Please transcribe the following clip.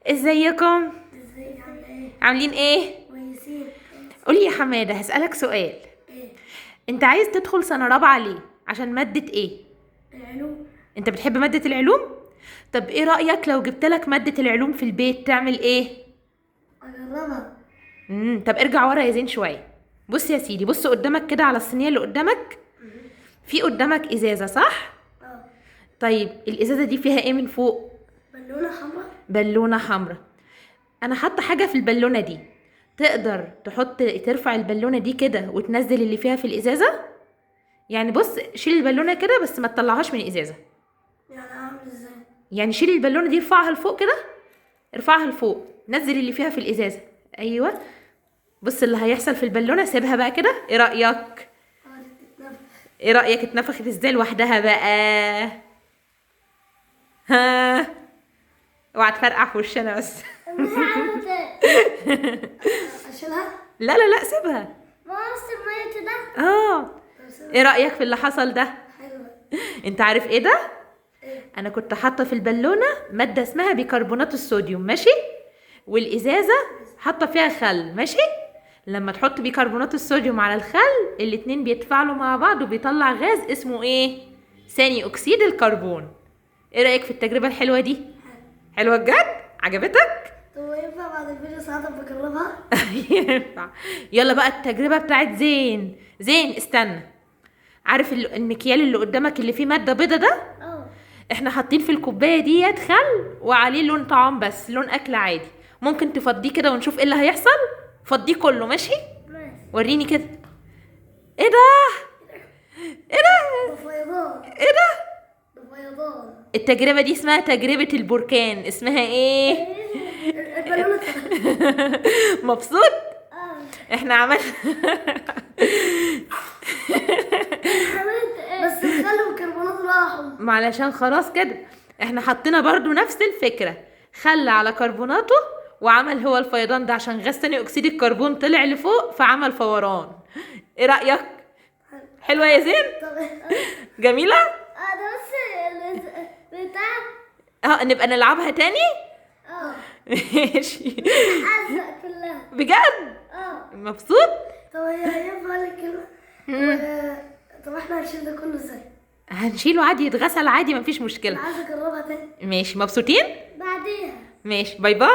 ازيكم؟ ازيك عامله ايه؟ عاملين ايه؟ كويسين. قولي يا حماده، هسألك سؤال. ايه؟ انت عايز تدخل سنه رابعه ليه؟ عشان ماده ايه؟ العلوم. انت بتحب ماده العلوم؟ طب ايه رأيك لو جبتلك ماده العلوم في البيت تعمل ايه؟ اجربها. طب ارجع ورا يا زين شويه. بص يا سيدي، بص قدامك كده على الصينيه اللي قدامك. في قدامك ازازه، صح؟ اه. طيب الازازه دي فيها ايه من فوق؟ بالونه حمراء. بالونه حمراء. انا حاطه حاجه في البالونه دي. تقدر ترفع البالونه دي كده وتنزل اللي فيها في الازازه. يعني بص، شيل البالونه كده بس ما تطلعهاش من الازازه. يعني اعمل ازاي؟ يعني شيل البالونه دي، ارفعها لفوق كده. ارفعها لفوق، نزل اللي فيها في الازازه. ايوه. بص اللي هيحصل في البالونه، سيبها بقى كده. ايه رايك؟ تتنفس. ايه رايك اتنفخت ازاي لوحدها بقى؟ ها؟ اوعى تفرقع في وشنا بس. اشيلها. لا لا لا، سيبها. ما وسط المية ده. اه. ايه رايك في اللي حصل ده؟ حلوة. انت عارف ايه ده؟ ايه؟ انا كنت حاطه في البالونه ماده اسمها بيكربونات الصوديوم، ماشي؟ والازازه حاطه فيها خل، ماشي؟ لما تحط بيكربونات الصوديوم على الخل، الاتنين بيتفاعلوا مع بعض وبيطلع غاز اسمه ايه؟ ثاني اكسيد الكربون. ايه رايك في التجربه الحلوه دي؟ حلوه بجد؟ عجبتك؟ طب ينفع بعد الفيديو ساعات بجربها؟ ينفع. يلا بقى التجربه بتاعت زين. زين استنى. عارف المكيال اللي قدامك اللي فيه ماده بيضه ده؟ اه. احنا حاطين في الكوبايه ديت خل وعليه لون طعام، بس لون اكل عادي. ممكن تفضيه كده ونشوف ايه اللي هيحصل. فضيه كله، ماشي؟ ماشي. وريني كده. ايه ده؟ ايه ده؟ ده فيضان. ايه ده؟ ده فيضان. التجربه دي اسمها تجربه البركان. اسمها ايه؟ البالونة. مبسوط؟ اه. احنا عملنا بس الخل والكربونات راحوا. ما علشان خلاص كده. احنا حطينا برضو نفس الفكره، خل على كربوناته، وعمل هو الفيضان ده عشان غاز ثاني اكسيد الكربون طلع لفوق فعمل فوران. ايه رايك؟ حلوه يا زين؟ طب جميله. ده بس بتاع. نبقى نلعبها تاني. اه. ماشي. ازرق كلها. بجد؟ اه. مبسوط؟ طب هي ينفع لك كده؟ طب احنا هنشيل ده كله ازاي؟ هنشيله عادي، يتغسل عادي، مفيش انا مشكله. عايزه اجربها تاني ماشي، مبسوطين؟ بعديها. ماشي، باي باي.